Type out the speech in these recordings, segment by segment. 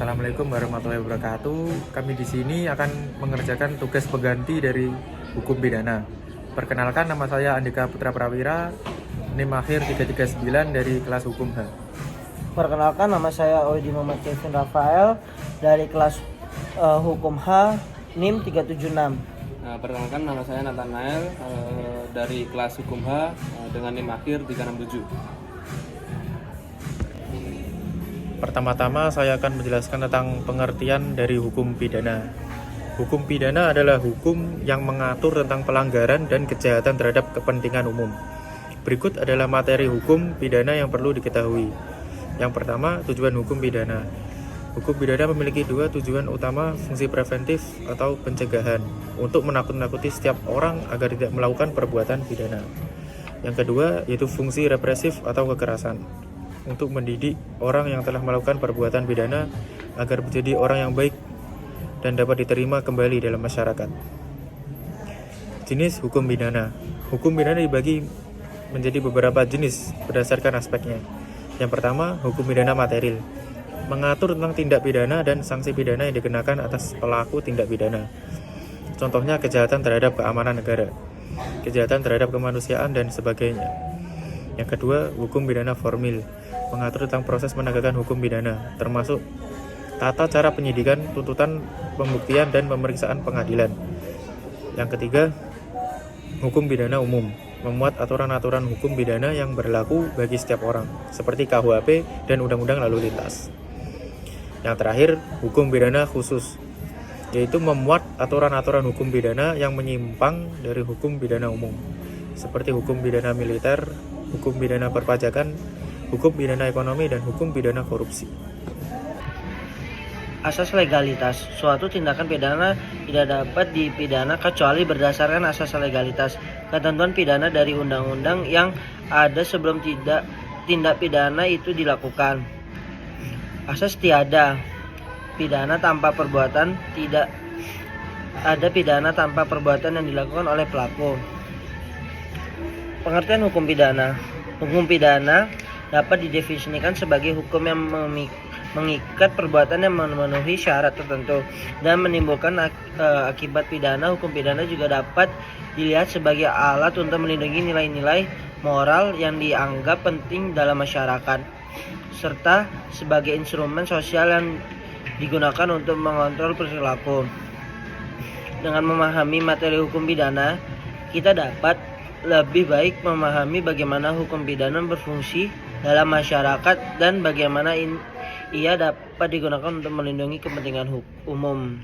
Assalamualaikum warahmatullahi wabarakatuh. Kami di sini akan mengerjakan tugas pengganti dari hukum pidana. Perkenalkan, nama saya Andika Putra Prawira, NIM akhir 339 dari kelas hukum H. Perkenalkan, nama saya Oedi Muhammad Kevin Rafael dari kelas hukum H NIM 376. Perkenalkan, nama saya Nathanael dari kelas hukum H dengan NIM akhir 367. Pertama-tama saya akan menjelaskan tentang pengertian dari hukum pidana. Hukum pidana adalah hukum yang mengatur tentang pelanggaran dan kejahatan terhadap kepentingan umum. Berikut adalah materi hukum pidana yang perlu diketahui. Yang pertama, tujuan hukum pidana. Hukum pidana memiliki dua tujuan utama: fungsi preventif atau pencegahan untuk menakut-nakuti setiap orang agar tidak melakukan perbuatan pidana. Yang kedua, yaitu fungsi represif atau kekerasan untuk mendidik orang yang telah melakukan perbuatan pidana agar menjadi orang yang baik dan dapat diterima kembali dalam masyarakat. Jenis hukum pidana. Hukum pidana dibagi menjadi beberapa jenis berdasarkan aspeknya. Yang pertama, hukum pidana material, mengatur tentang tindak pidana dan sanksi pidana yang dikenakan atas pelaku tindak pidana. Contohnya kejahatan terhadap keamanan negara, kejahatan terhadap kemanusiaan, dan sebagainya. Yang kedua, hukum pidana formil, mengatur tentang proses penegakan hukum pidana, termasuk tata cara penyidikan, tuntutan, pembuktian, dan pemeriksaan pengadilan. Yang ketiga, hukum pidana umum, memuat aturan-aturan hukum pidana yang berlaku bagi setiap orang, seperti KUHP dan Undang-Undang Lalu Lintas. Yang terakhir, hukum pidana khusus, yaitu memuat aturan-aturan hukum pidana yang menyimpang dari hukum pidana umum, seperti hukum pidana militer, hukum pidana perpajakan, hukum pidana ekonomi, dan hukum pidana korupsi. Asas legalitas. Suatu tindakan pidana tidak dapat dipidana kecuali berdasarkan asas legalitas. Ketentuan pidana dari undang-undang yang ada sebelum tindak pidana itu dilakukan. Asas tiada pidana tanpa perbuatan. Tidak ada pidana tanpa perbuatan yang dilakukan oleh pelaku. Pengertian hukum pidana. Hukum pidana dapat didefinisikan sebagai hukum yang mengikat perbuatan yang memenuhi syarat tertentu dan menimbulkan akibat pidana. Hukum pidana juga dapat dilihat sebagai alat untuk melindungi nilai-nilai moral yang dianggap penting dalam masyarakat, serta sebagai instrumen sosial yang digunakan untuk mengontrol perilaku. Dengan memahami materi hukum pidana, kita dapat lebih baik memahami bagaimana hukum pidana berfungsi dalam masyarakat dan bagaimana ia dapat digunakan untuk melindungi kepentingan umum.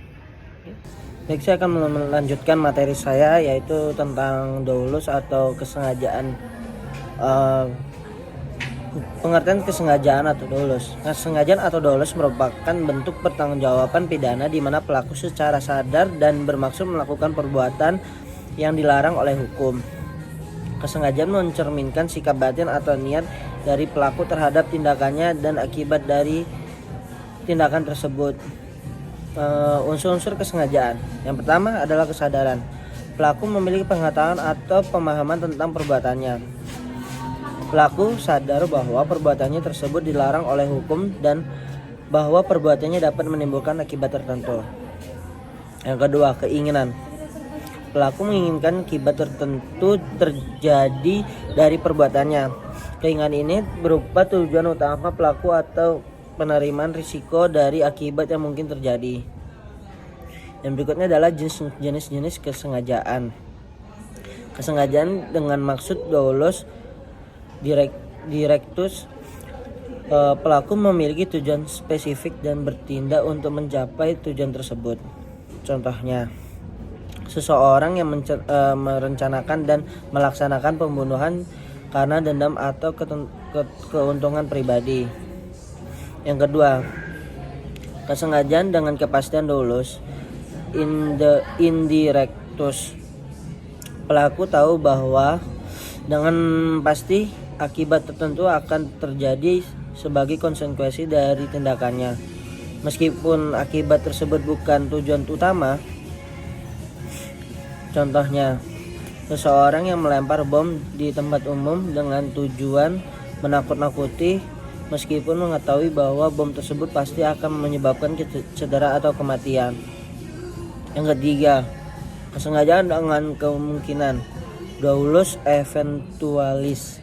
Baik, saya akan melanjutkan materi saya, yaitu tentang dolus atau kesengajaan. Pengertian kesengajaan atau dolus. Kesengajaan atau dolus merupakan bentuk pertanggungjawaban pidana di mana pelaku secara sadar dan bermaksud melakukan perbuatan yang dilarang oleh hukum. Kesengajaan mencerminkan sikap batin atau niat dari pelaku terhadap tindakannya dan akibat dari tindakan tersebut. Unsur-unsur kesengajaan. Yang pertama adalah kesadaran. Pelaku memiliki pengetahuan atau pemahaman tentang perbuatannya. Pelaku sadar bahwa perbuatannya tersebut dilarang oleh hukum dan bahwa perbuatannya dapat menimbulkan akibat tertentu. Yang kedua, keinginan. Pelaku menginginkan akibat tertentu terjadi dari perbuatannya. Keinginan ini berupa tujuan utama pelaku atau penerimaan risiko dari akibat yang mungkin terjadi. Yang berikutnya adalah jenis-jenis kesengajaan. Kesengajaan dengan maksud dolus directus. Pelaku memiliki tujuan spesifik dan bertindak untuk mencapai tujuan tersebut. Contohnya, seseorang yang merencanakan dan melaksanakan pembunuhan karena dendam atau keuntungan pribadi. Yang kedua, kesengajaan dengan kepastian dolus indirectus. Pelaku tahu bahwa dengan pasti akibat tertentu akan terjadi sebagai konsekuensi dari tindakannya. Meskipun akibat tersebut bukan tujuan utama. Contohnya, seseorang yang melempar bom di tempat umum dengan tujuan menakut-nakuti meskipun mengetahui bahwa bom tersebut pasti akan menyebabkan cedera atau kematian. Yang ketiga, kesengajaan dengan kemungkinan dolus eventualis.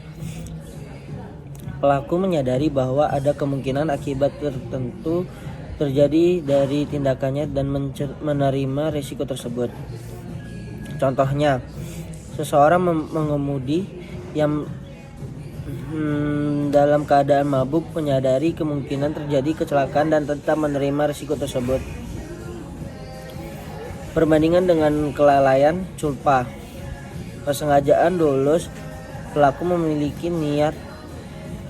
Pelaku menyadari bahwa ada kemungkinan akibat tertentu terjadi dari tindakannya dan menerima risiko tersebut. Contohnya, seseorang mengemudi yang dalam keadaan mabuk menyadari kemungkinan terjadi kecelakaan dan tetap menerima risiko tersebut. Perbandingan dengan kelalaian culpa. Kesengajaan dolus, pelaku memiliki niat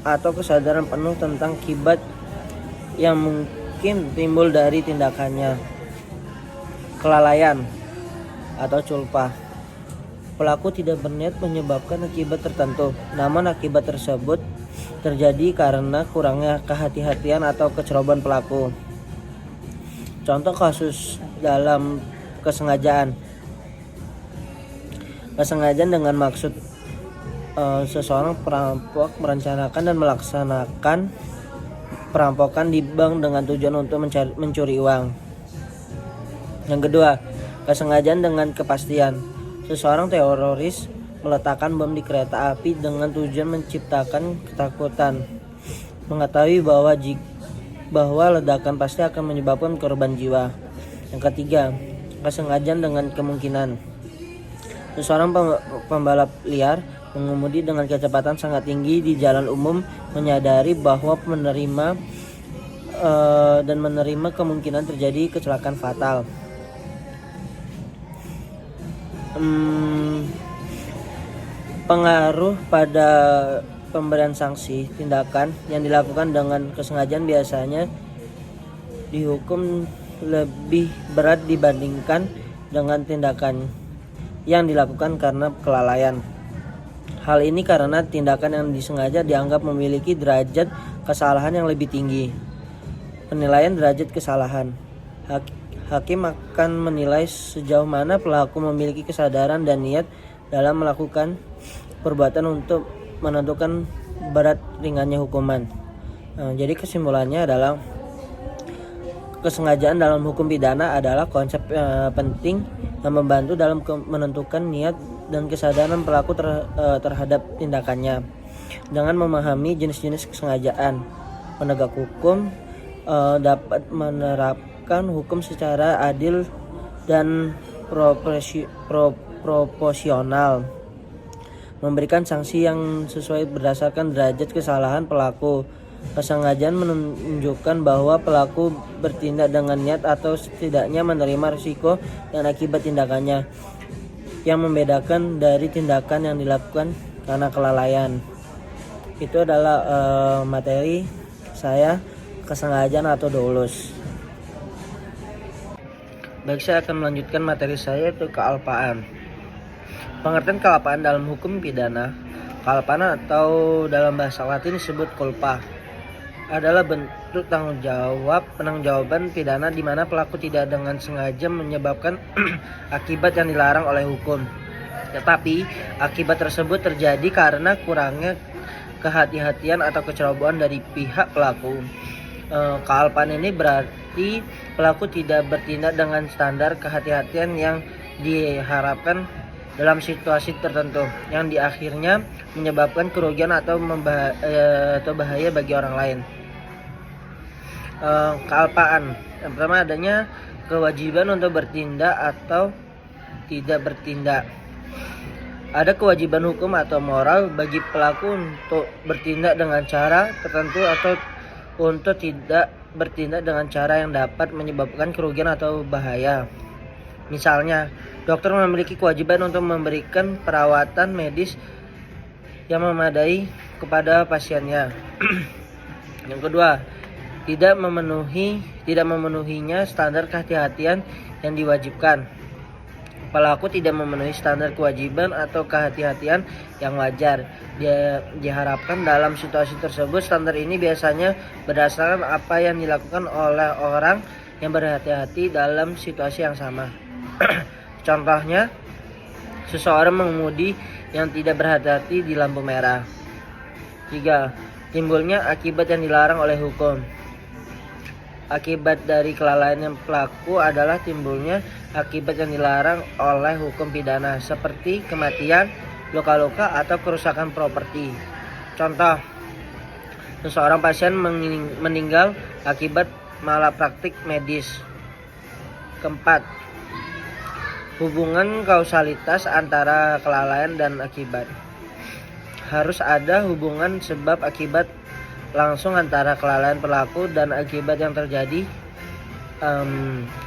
atau kesadaran penuh tentang akibat yang mungkin timbul dari tindakannya. Kelalaian atau culpa. Pelaku tidak berniat menyebabkan akibat tertentu, namun akibat tersebut terjadi karena kurangnya kehati-hatian atau kecerobohan pelaku. Contoh kasus dalam kesengajaan. Kesengajaan dengan maksud seseorang perampok merencanakan dan melaksanakan perampokan di bank dengan tujuan untuk mencuri uang. Yang kedua, kesengajaan dengan kepastian. Seseorang teroris meletakkan bom di kereta api dengan tujuan menciptakan ketakutan, mengetahui bahwa ledakan pasti akan menyebabkan korban jiwa. Yang ketiga, kesengajaan dengan kemungkinan. Seseorang pembalap liar mengemudi dengan kecepatan sangat tinggi di jalan umum, menyadari bahwa menerima kemungkinan terjadi kecelakaan fatal. Pengaruh pada pemberian sanksi. Tindakan yang dilakukan dengan kesengajaan biasanya dihukum lebih berat dibandingkan dengan tindakan yang dilakukan karena kelalaian. Hal ini karena tindakan yang disengaja dianggap memiliki derajat kesalahan yang lebih tinggi. Penilaian derajat kesalahan. Hakim akan menilai sejauh mana pelaku memiliki kesadaran dan niat dalam melakukan perbuatan untuk menentukan berat ringannya hukuman. Jadi kesimpulannya adalah kesengajaan dalam hukum pidana adalah konsep penting yang membantu dalam menentukan niat dan kesadaran pelaku terhadap tindakannya. Dengan memahami jenis-jenis kesengajaan, penegak hukum dapat menerapkan hukum secara adil dan proporsional, memberikan sanksi yang sesuai berdasarkan derajat kesalahan pelaku. Kesengajaan menunjukkan bahwa pelaku bertindak dengan niat atau setidaknya menerima risiko dan akibat tindakannya, yang membedakan dari tindakan yang dilakukan karena kelalaian. Itu adalah materi saya, kesengajaan atau dolus. Baik, saya akan melanjutkan materi saya, yaitu kealpaan. Pengertian kealpaan dalam hukum pidana. Kealpaan atau dalam bahasa Latin disebut culpa adalah bentuk penanggung-jawaban pidana di mana pelaku tidak dengan sengaja menyebabkan akibat yang dilarang oleh hukum. Tetapi akibat tersebut terjadi karena kurangnya kehati-hatian atau kecerobohan dari pihak pelaku. Kealpaan ini berarti pelaku tidak bertindak dengan standar kehati-hatian yang diharapkan dalam situasi tertentu, yang di akhirnya menyebabkan kerugian atau bahaya bagi orang lain. Kealpaan. Yang pertama, adanya kewajiban untuk bertindak atau tidak bertindak. Ada kewajiban hukum atau moral bagi pelaku untuk bertindak dengan cara tertentu atau untuk tidak bertindak dengan cara yang dapat menyebabkan kerugian atau bahaya. Misalnya, dokter memiliki kewajiban untuk memberikan perawatan medis yang memadai kepada pasiennya. Yang kedua, tidak memenuhinya standar kehati-hatian yang diwajibkan. Pelaku tidak memenuhi standar kewajiban atau kehati-hatian yang wajar. Dia diharapkan dalam situasi tersebut. Standar ini biasanya berdasarkan apa yang dilakukan oleh orang yang berhati-hati dalam situasi yang sama. Contohnya, seseorang mengemudi yang tidak berhati-hati di lampu merah. 3. Timbulnya akibat yang dilarang oleh hukum. Akibat dari kelalaian yang pelaku adalah timbulnya akibat yang dilarang oleh hukum pidana seperti kematian, luka-luka, atau kerusakan properti. Contoh, seseorang pasien meninggal akibat malapraktik medis. Keempat, hubungan kausalitas antara kelalaian dan akibat. Harus ada hubungan sebab akibat langsung antara kelalaian pelaku dan akibat yang terjadi.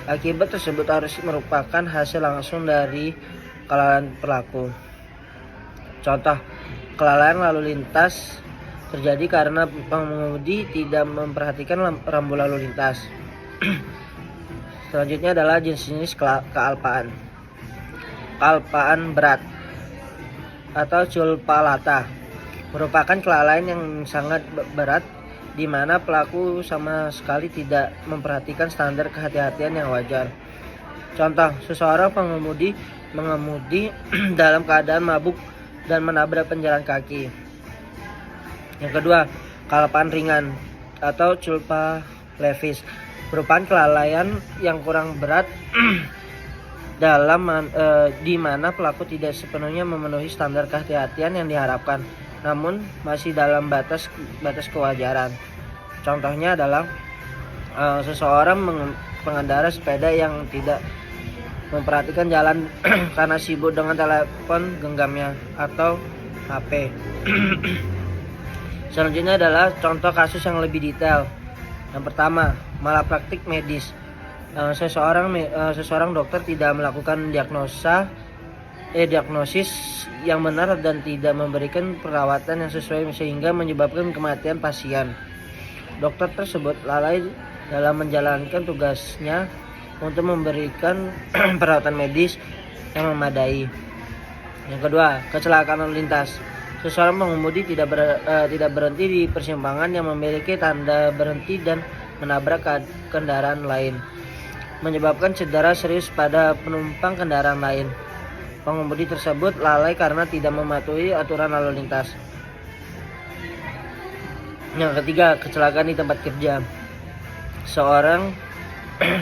Akibat tersebut harus merupakan hasil langsung dari kelalaian pelaku. Contoh, kelalaian lalu lintas terjadi karena pengemudi tidak memperhatikan rambu lalu lintas. Selanjutnya adalah jenis-jenis kealpaan. Kealpaan berat atau culpa lata merupakan kelalaian yang sangat berat di mana pelaku sama sekali tidak memperhatikan standar kehati-hatian yang wajar. Contoh, seseorang mengemudi dalam keadaan mabuk dan menabrak penjalan kaki. Yang kedua, kealpaan ringan atau culpa levis merupakan kelalaian yang kurang berat di mana pelaku tidak sepenuhnya memenuhi standar kehati-hatian yang diharapkan, namun masih dalam batas kewajaran. Contohnya adalah seseorang pengendara sepeda yang tidak memperhatikan jalan karena sibuk dengan telepon genggamnya atau HP. Selanjutnya adalah contoh kasus yang lebih detail. Yang pertama, malapraktik medis. Seseorang dokter tidak melakukan diagnosis yang benar dan tidak memberikan perawatan yang sesuai sehingga menyebabkan kematian pasien. Dokter tersebut lalai dalam menjalankan tugasnya untuk memberikan perawatan medis yang memadai. Yang kedua, kecelakaan lalu lintas. Seseorang pengemudi tidak berhenti di persimpangan yang memiliki tanda berhenti dan menabrak kendaraan lain, menyebabkan cedera serius pada penumpang kendaraan lain. Pengemudi tersebut lalai karena tidak mematuhi aturan lalu lintas. Yang ketiga, kecelakaan di tempat kerja. Seorang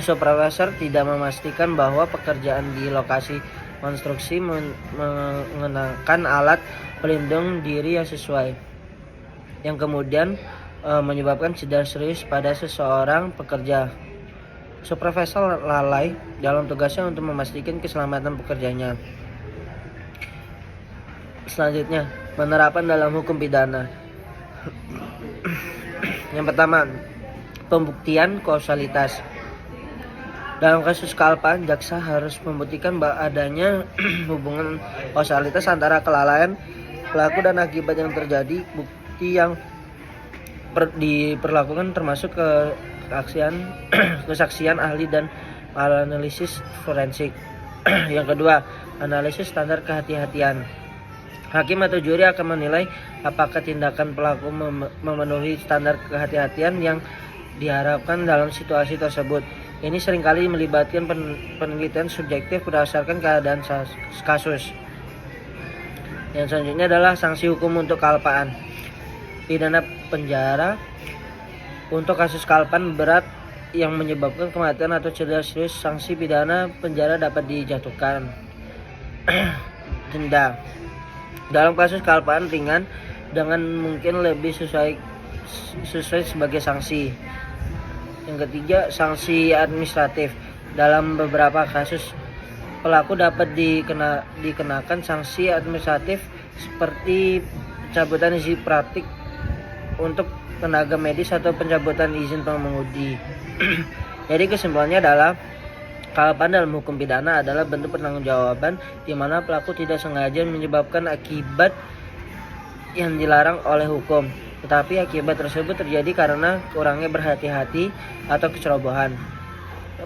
supervisor tidak memastikan bahwa pekerjaan di lokasi konstruksi mengenakan alat pelindung diri yang sesuai, yang kemudian menyebabkan cedera serius pada seseorang pekerja. Supervisor lalai dalam tugasnya untuk memastikan keselamatan pekerjanya. Selanjutnya, penerapan dalam hukum pidana. Yang pertama, pembuktian kausalitas. Dalam kasus kealpaan, jaksa harus membuktikan bahwa adanya hubungan kausalitas antara kelalaian pelaku dan akibat yang terjadi. Bukti yang diperlakukan termasuk kesaksian ahli dan analisis forensik. Yang kedua, analisis standar kehati-hatian. Hakim atau juri akan menilai apakah tindakan pelaku memenuhi standar kehati-hatian yang diharapkan dalam situasi tersebut. Ini seringkali melibatkan penelitian subjektif berdasarkan keadaan kasus. Yang selanjutnya adalah sanksi hukum untuk kealpaan. Pidana penjara untuk kasus kealpaan berat yang menyebabkan kematian atau cedera serius. Sanksi pidana penjara dapat dijatuhkan. Denda. Dalam kasus kealpaan ringan dengan mungkin lebih sesuai sebagai sanksi. Yang ketiga, sanksi administratif. Dalam beberapa kasus pelaku dapat dikenakan sanksi administratif seperti pencabutan izin praktik untuk tenaga medis atau pencabutan izin pengemudi. Jadi kesimpulannya adalah kealpaan dalam hukum pidana adalah bentuk pertanggungjawaban di mana pelaku tidak sengaja menyebabkan akibat yang dilarang oleh hukum, tetapi akibat tersebut terjadi karena kurangnya berhati-hati atau kecerobohan.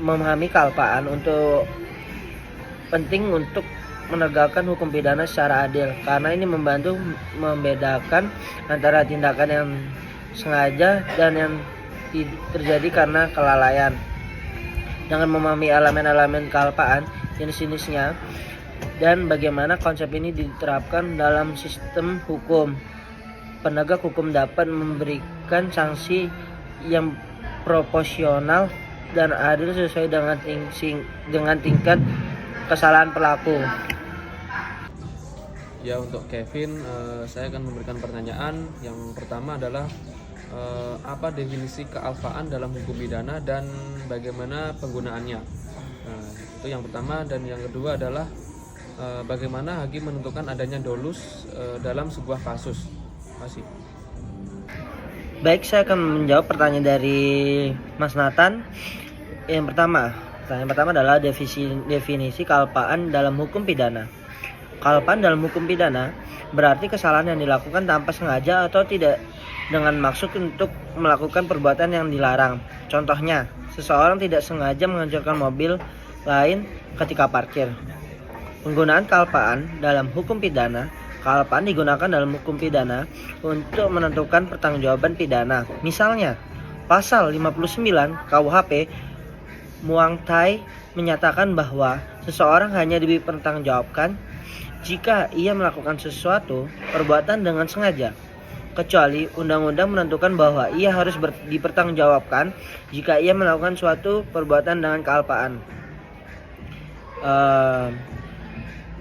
Memahami kealpaan penting untuk menegakkan hukum pidana secara adil, karena ini membantu membedakan antara tindakan yang sengaja dan yang terjadi karena kelalaian. Dengan memahami elemen-elemen kealpaan, jenis-jenisnya, dan bagaimana konsep ini diterapkan dalam sistem hukum, penegak hukum dapat memberikan sanksi yang proporsional dan adil sesuai dengan tingkat kesalahan pelaku. Ya, untuk Kevin, saya akan memberikan pertanyaan. Yang pertama adalah apa definisi kealfaan dalam hukum pidana dan bagaimana penggunaannya. Itu yang pertama. Dan yang kedua adalah bagaimana hakim menentukan adanya dolus dalam sebuah kasus. Masih. Baik, saya akan menjawab pertanyaan dari Mas Nathan. Pertanyaan pertama adalah definisi kealpaan dalam hukum pidana. Kealpaan dalam hukum pidana berarti kesalahan yang dilakukan tanpa sengaja atau tidak dengan maksud untuk melakukan perbuatan yang dilarang. Contohnya, seseorang tidak sengaja menghancurkan mobil lain ketika parkir. Penggunaan kealpaan dalam hukum pidana. Kealpaan digunakan dalam hukum pidana untuk menentukan pertanggungjawaban pidana. Misalnya, pasal 59 KUHP Muang Thai menyatakan bahwa seseorang hanya dipertanggungjawabkan jika ia melakukan sesuatu perbuatan dengan sengaja, kecuali undang-undang menentukan bahwa ia harus dipertanggungjawabkan jika ia melakukan suatu perbuatan dengan kealpaan.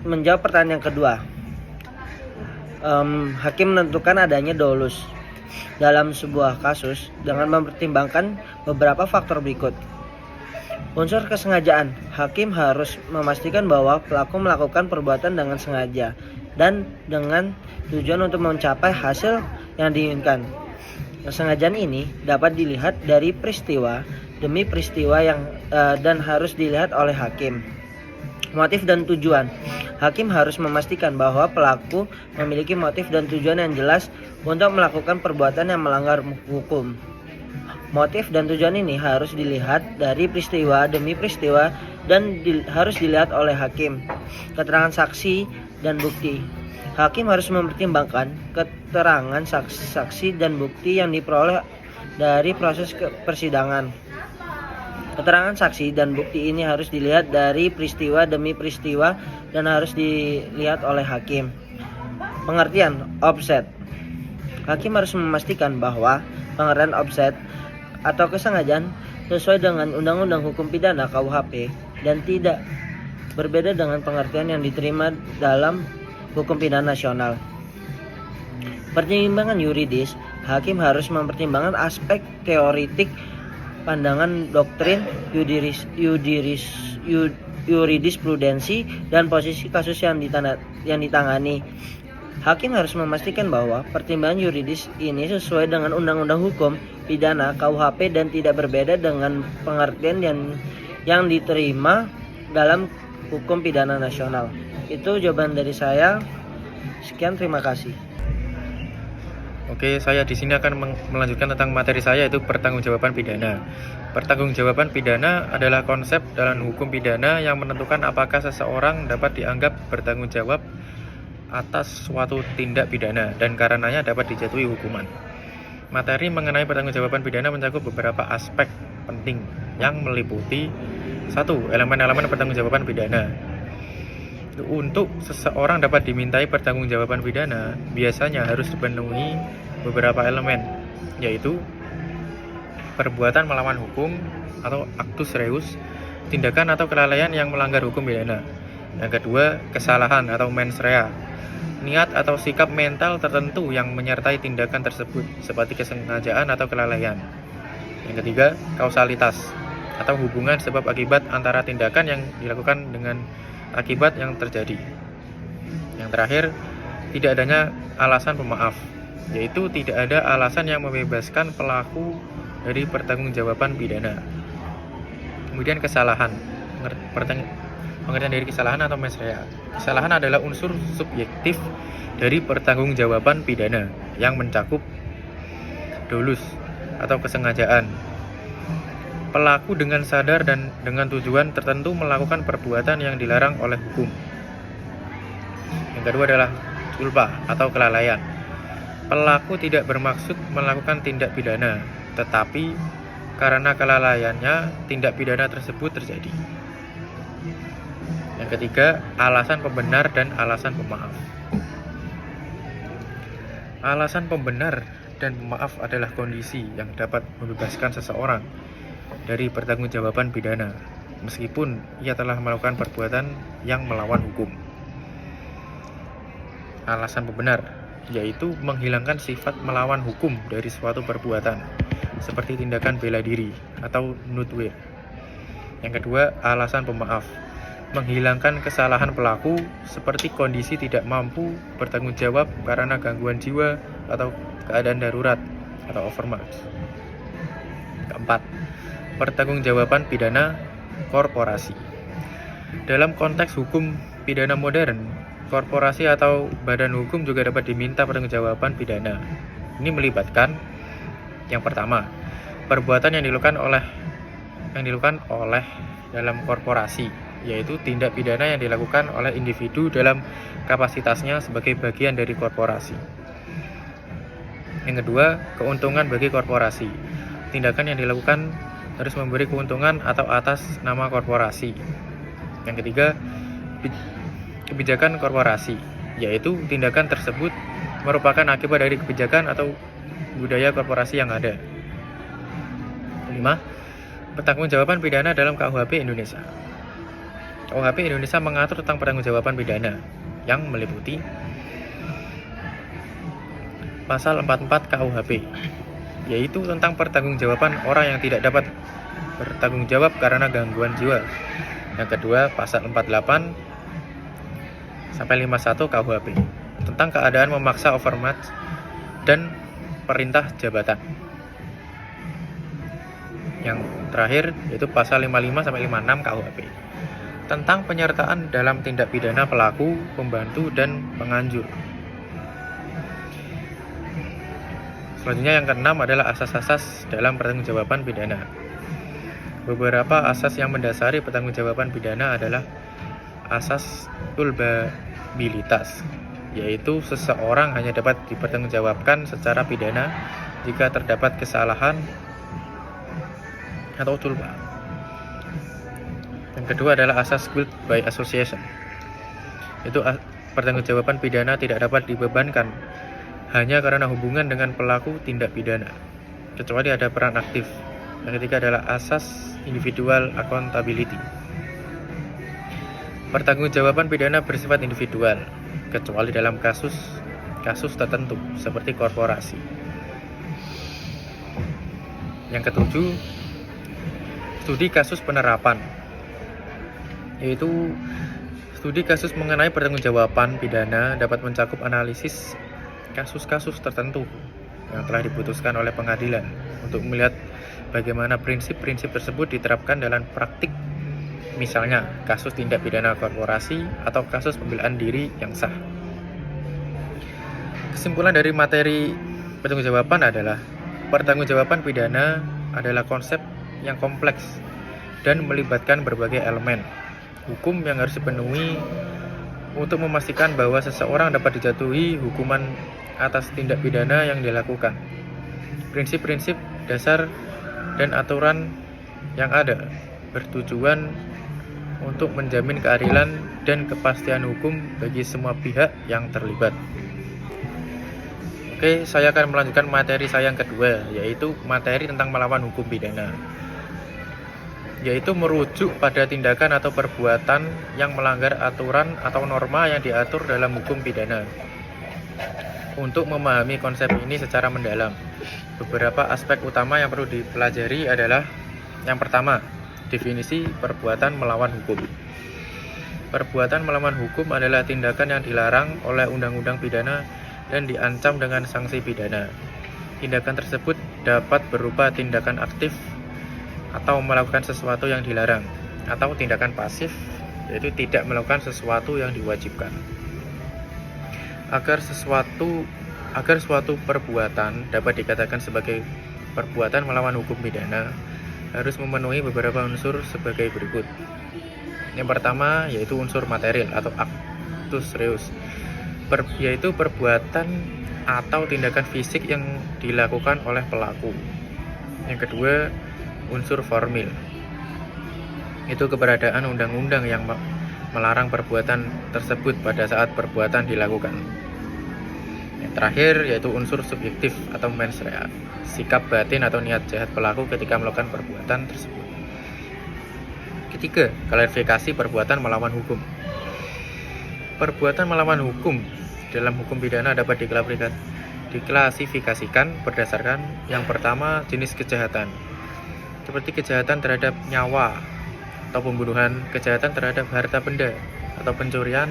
Menjawab pertanyaan yang kedua, hakim menentukan adanya dolus dalam sebuah kasus dengan mempertimbangkan beberapa faktor berikut. Unsur kesengajaan, hakim harus memastikan bahwa pelaku melakukan perbuatan dengan sengaja dan dengan tujuan untuk mencapai hasil yang diinginkan. Kesengajaan ini dapat dilihat dari peristiwa demi peristiwa dan harus dilihat oleh hakim. Motif dan tujuan, hakim harus memastikan bahwa pelaku memiliki motif dan tujuan yang jelas untuk melakukan perbuatan yang melanggar hukum. Motif dan tujuan ini harus dilihat dari peristiwa demi peristiwa dan harus dilihat oleh hakim. Keterangan saksi dan bukti, hakim harus mempertimbangkan keterangan saksi dan bukti yang diperoleh dari proses persidangan. Keterangan saksi dan bukti ini harus dilihat dari peristiwa demi peristiwa dan harus dilihat oleh hakim. Pengertian offset, hakim harus memastikan bahwa pengertian offset atau kesengajaan sesuai dengan Undang-Undang Hukum Pidana KUHP dan tidak berbeda dengan pengertian yang diterima dalam hukum pidana nasional. Pertimbangan yuridis, hakim harus mempertimbangkan aspek teoritik, pandangan doktrin, jurisprudensi, dan posisi kasus yang ditangani. Hakim harus memastikan bahwa pertimbangan yuridis ini sesuai dengan Undang-Undang Hukum Pidana KUHP dan tidak berbeda dengan pengertian yang diterima dalam hukum pidana nasional. Itu jawaban dari saya. Sekian, terima kasih. Oke, saya di sini akan melanjutkan tentang materi saya, yaitu pertanggungjawaban pidana. Pertanggungjawaban pidana adalah konsep dalam hukum pidana yang menentukan apakah seseorang dapat dianggap bertanggung jawab atas suatu tindak pidana dan karenanya dapat dijatuhi hukuman. Materi mengenai pertanggungjawaban pidana mencakup beberapa aspek penting yang meliputi 1. Elemen-elemen pertanggungjawaban pidana. Untuk seseorang dapat dimintai pertanggungjawaban pidana, biasanya harus dipenuhi beberapa elemen, yaitu perbuatan melawan hukum atau actus reus, tindakan atau kelalaian yang melanggar hukum pidana. Yang kedua, kesalahan atau mens rea, niat atau sikap mental tertentu yang menyertai tindakan tersebut, seperti kesengajaan atau kelalaian. Yang ketiga, kausalitas atau hubungan sebab akibat antara tindakan yang dilakukan dengan akibat yang terjadi. Yang terakhir, tidak adanya alasan pemaaf, yaitu tidak ada alasan yang membebaskan pelaku dari pertanggungjawaban pidana. Kemudian kesalahan, pengertian dari kesalahan atau mens rea. Kesalahan adalah unsur subjektif dari pertanggungjawaban pidana yang mencakup dolus atau kesengajaan. Pelaku dengan sadar dan dengan tujuan tertentu melakukan perbuatan yang dilarang oleh hukum. Yang kedua adalah culpa atau kelalaian. Pelaku tidak bermaksud melakukan tindak pidana, tetapi karena kelalaiannya tindak pidana tersebut terjadi. Yang ketiga, alasan pembenar dan alasan pemaaf. Alasan pembenar dan pemaaf adalah kondisi yang dapat membebaskan seseorang dari pertanggungjawaban pidana, meskipun ia telah melakukan perbuatan yang melawan hukum. Alasan pembenar yaitu menghilangkan sifat melawan hukum dari suatu perbuatan, seperti tindakan bela diri atau nutwir. Yang kedua, alasan pemaaf menghilangkan kesalahan pelaku seperti kondisi tidak mampu bertanggung jawab karena gangguan jiwa atau keadaan darurat atau overmatch. Keempat, pertanggungjawaban pidana korporasi. Dalam konteks hukum pidana modern, korporasi atau badan hukum juga dapat diminta pertanggungjawaban pidana. Ini melibatkan yang pertama, perbuatan yang dilakukan oleh dalam korporasi, yaitu tindak pidana yang dilakukan oleh individu dalam kapasitasnya sebagai bagian dari korporasi. Yang kedua, keuntungan bagi korporasi. Tindakan yang dilakukan harus memberi keuntungan atau atas nama korporasi. Yang ketiga, kebijakan korporasi, yaitu tindakan tersebut merupakan akibat dari kebijakan atau budaya korporasi yang ada. 5. Pertanggungjawaban pidana dalam KUHP Indonesia. KUHP Indonesia mengatur tentang pertanggungjawaban pidana yang meliputi Pasal 44 KUHP, yaitu tentang pertanggungjawaban orang yang tidak dapat bertanggung jawab karena gangguan jiwa. Yang kedua, Pasal 48 sampai 51 KUHP, tentang keadaan memaksa overmatch dan perintah jabatan. Yang terakhir yaitu pasal 55 sampai 56 KUHP, tentang penyertaan dalam tindak pidana pelaku, pembantu, dan penganjur. Selanjutnya yang keenam adalah asas-asas dalam pertanggungjawaban pidana. Beberapa asas yang mendasari pertanggungjawaban pidana adalah asas culpabilitas, yaitu seseorang hanya dapat dipertanggungjawabkan secara pidana jika terdapat kesalahan atau culpa. Yang kedua adalah asas guilt by association. Itu pertanggungjawaban pidana tidak dapat dibebankan hanya karena hubungan dengan pelaku tindak pidana, kecuali ada peran aktif. Yang ketiga adalah asas individual accountability. Pertanggungjawaban pidana bersifat individual, kecuali dalam kasus tertentu seperti korporasi. Yang ketujuh, studi kasus penerapan, yaitu studi kasus mengenai pertanggungjawaban pidana dapat mencakup analisis kasus-kasus tertentu yang telah diputuskan oleh pengadilan untuk melihat bagaimana prinsip-prinsip tersebut diterapkan dalam praktik, misalnya kasus tindak pidana korporasi atau kasus pembelaan diri yang sah. Kesimpulan dari materi pertanggungjawaban adalah pertanggungjawaban pidana adalah konsep yang kompleks dan melibatkan berbagai elemen hukum yang harus dipenuhi untuk memastikan bahwa seseorang dapat dijatuhi hukuman atas tindak pidana yang dilakukan. Prinsip-prinsip dasar dan aturan yang ada bertujuan untuk menjamin keadilan dan kepastian hukum bagi semua pihak yang terlibat. Oke, saya akan melanjutkan materi saya yang kedua, yaitu materi tentang melawan hukum pidana, yaitu merujuk pada tindakan atau perbuatan yang melanggar aturan atau norma yang diatur dalam hukum pidana. Untuk memahami konsep ini secara mendalam, beberapa aspek utama yang perlu dipelajari adalah: yang pertama, definisi perbuatan melawan hukum. Perbuatan melawan hukum adalah tindakan yang dilarang oleh undang-undang pidana dan diancam dengan sanksi pidana. Tindakan tersebut dapat berupa tindakan aktif atau melakukan sesuatu yang dilarang, atau tindakan pasif, yaitu tidak melakukan sesuatu yang diwajibkan. Agar suatu perbuatan dapat dikatakan sebagai perbuatan melawan hukum pidana, harus memenuhi beberapa unsur sebagai berikut. Yang pertama yaitu unsur material atau actus reus, yaitu perbuatan atau tindakan fisik yang dilakukan oleh pelaku. Yang kedua, unsur formil, itu keberadaan undang-undang yang melarang perbuatan tersebut pada saat perbuatan dilakukan. Yang terakhir yaitu unsur subjektif atau mens rea, sikap batin atau niat jahat pelaku ketika melakukan perbuatan tersebut. Ketiga, klarifikasi perbuatan melawan hukum. Perbuatan melawan hukum dalam hukum pidana dapat diklasifikasikan berdasarkan yang pertama, jenis kejahatan, seperti kejahatan terhadap nyawa atau pembunuhan, kejahatan terhadap harta benda atau pencurian,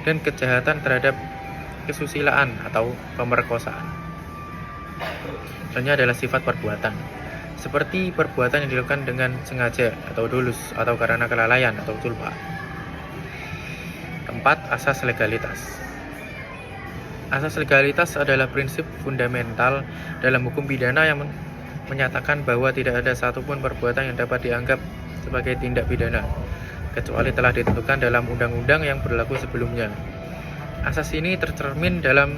dan kejahatan terhadap kesusilaan atau pemerkosaan. Contohnya adalah sifat perbuatan, seperti perbuatan yang dilakukan dengan sengaja atau dolus atau karena kelalaian atau culpa. Keempat, asas legalitas. Asas legalitas adalah prinsip fundamental dalam hukum pidana yang menyatakan bahwa tidak ada satupun perbuatan yang dapat dianggap sebagai tindak pidana kecuali telah ditentukan dalam undang-undang yang berlaku sebelumnya. Asas ini tercermin dalam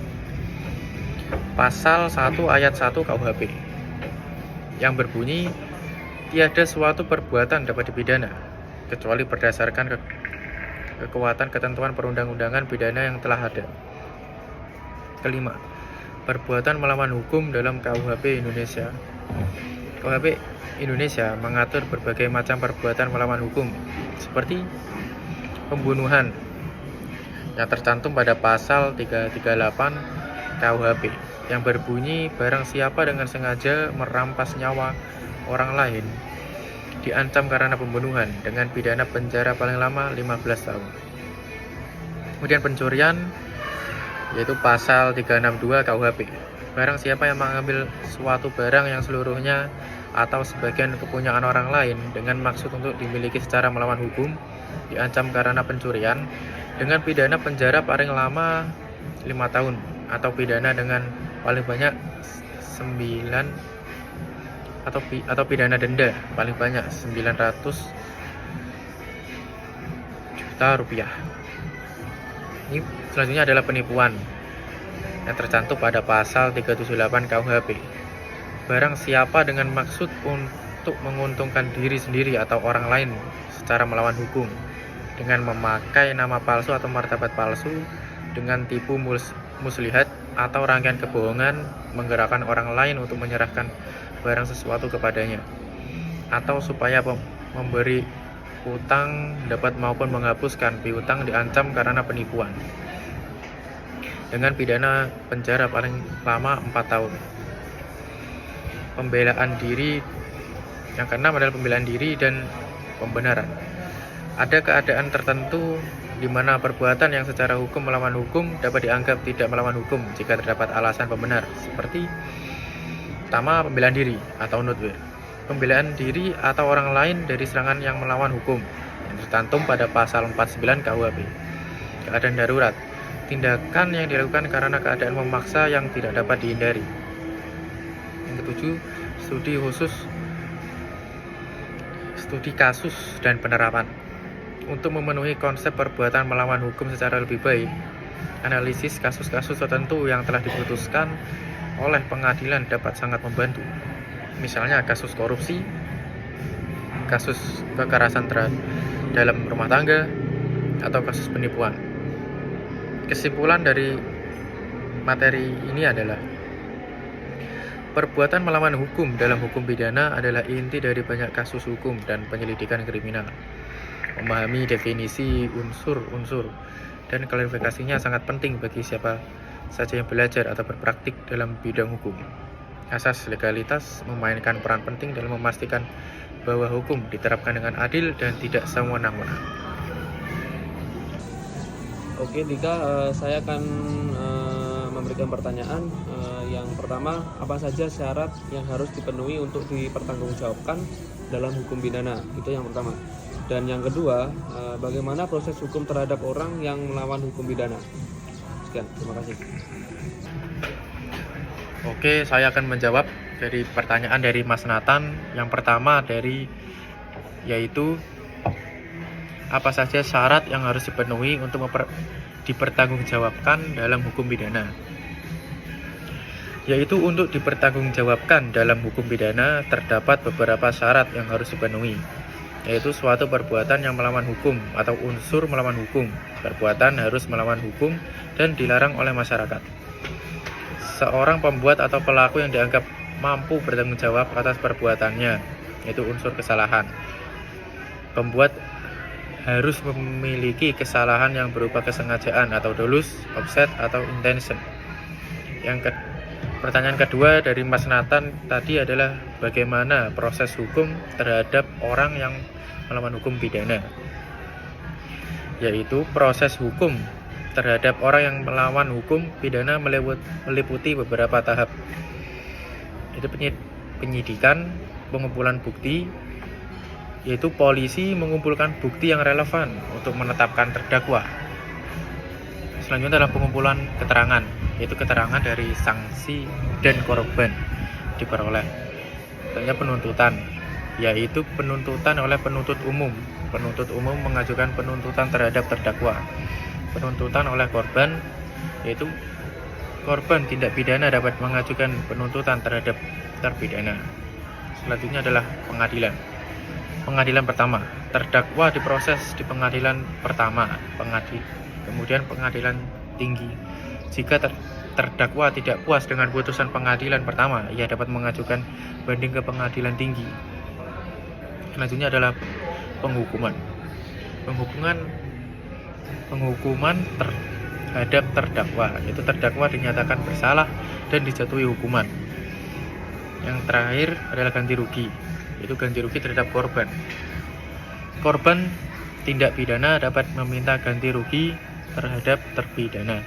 pasal 1 ayat 1 KUHP yang berbunyi, tiada suatu perbuatan dapat dipidana kecuali berdasarkan kekuatan ketentuan perundang-undangan pidana yang telah ada. Kelima, perbuatan melawan hukum dalam KUHP Indonesia. KUHP Indonesia mengatur berbagai macam perbuatan melawan hukum, seperti pembunuhan yang tercantum pada pasal 338 KUHP yang berbunyi, barang siapa dengan sengaja merampas nyawa orang lain diancam karena pembunuhan dengan pidana penjara paling lama 15 tahun. Kemudian pencurian, yaitu pasal 362 KUHP. Barang siapa yang mengambil suatu barang yang seluruhnya atau sebagian kepunyaan orang lain dengan maksud untuk dimiliki secara melawan hukum diancam karena pencurian dengan pidana penjara paling lama 5 tahun atau pidana dengan paling banyak 9 atau pidana denda paling banyak 900 juta rupiah. Ini selanjutnya adalah penipuan yang tercantum pada pasal 378 KUHP. Barang siapa dengan maksud untuk menguntungkan diri sendiri atau orang lain secara melawan hukum dengan memakai nama palsu atau martabat palsu, dengan tipu muslihat atau rangkaian kebohongan, menggerakkan orang lain untuk menyerahkan barang sesuatu kepadanya, atau supaya memberi utang dapat maupun menghapuskan piutang, diancam karena penipuan dengan pidana penjara paling lama 4 tahun. Pembelaan diri, yang keenam adalah pembelaan diri dan pembenaran. Ada keadaan tertentu di mana perbuatan yang secara hukum melawan hukum dapat dianggap tidak melawan hukum jika terdapat alasan pembenar, seperti pertama, pembelaan diri atau nutwir, pembelaan diri atau orang lain dari serangan yang melawan hukum yang tercantum pada pasal 49 KUHP. Keadaan darurat, tindakan yang dilakukan karena keadaan memaksa yang tidak dapat dihindari. Yang ketujuh, studi kasus dan penerapan. Untuk memenuhi konsep perbuatan melawan hukum secara lebih baik, analisis kasus-kasus tertentu yang telah diputuskan oleh pengadilan dapat sangat membantu. Misalnya kasus korupsi, kasus kekerasan dalam rumah tangga, atau kasus penipuan. Kesimpulan dari materi ini adalah perbuatan melawan hukum dalam hukum pidana adalah inti dari banyak kasus hukum dan penyelidikan kriminal. Memahami definisi unsur-unsur dan klarifikasinya sangat penting bagi siapa saja yang belajar atau berpraktik dalam bidang hukum. Asas legalitas memainkan peran penting dalam memastikan bahwa hukum diterapkan dengan adil dan tidak sewenang-wenang. Oke Dika, saya akan memberikan pertanyaan. Yang pertama, apa saja syarat yang harus dipenuhi untuk dipertanggungjawabkan dalam hukum pidana? Itu yang pertama. Dan yang kedua, bagaimana proses hukum terhadap orang yang melawan hukum pidana? Sekian, terima kasih. Oke, saya akan menjawab dari pertanyaan dari Mas Nathan. Yang pertama yaitu apa saja syarat yang harus dipenuhi untuk dipertanggungjawabkan dalam hukum pidana. Yaitu untuk dipertanggungjawabkan dalam hukum pidana terdapat beberapa syarat yang harus dipenuhi, yaitu suatu perbuatan yang melawan hukum atau unsur melawan hukum. Perbuatan harus melawan hukum dan dilarang oleh masyarakat. seorang pembuat atau pelaku yang dianggap mampu bertanggung jawab atas perbuatannya, yaitu unsur kesalahan. Pembuat harus memiliki kesalahan yang berupa kesengajaan atau dolus, offset, atau intention. Pertanyaan kedua dari Mas Nathan tadi adalah bagaimana proses hukum terhadap orang yang melawan hukum pidana, yaitu proses hukum terhadap orang yang melawan hukum pidana meliputi beberapa tahap, yaitu penyidikan, pengumpulan bukti, yaitu polisi mengumpulkan bukti yang relevan untuk menetapkan terdakwa. Selanjutnya adalah pengumpulan keterangan, yaitu keterangan dari saksi dan korban diperoleh. Selanjutnya penuntutan, yaitu penuntutan oleh penuntut umum. Penuntut umum mengajukan penuntutan terhadap terdakwa. Penuntutan oleh korban, yaitu korban tindak pidana dapat mengajukan penuntutan terhadap terpidana. Selanjutnya adalah pengadilan. Pengadilan pertama, terdakwa diproses di pengadilan pertama, kemudian pengadilan tinggi. Jika terdakwa tidak puas dengan putusan pengadilan pertama, ia dapat mengajukan banding ke pengadilan tinggi. Selanjutnya adalah penghukuman. Penghukuman terhadap terdakwa, yaitu terdakwa dinyatakan bersalah dan dijatuhi hukuman. Yang terakhir adalah ganti rugi, yaitu ganti rugi terhadap korban. Korban tindak pidana dapat meminta ganti rugi terhadap terpidana.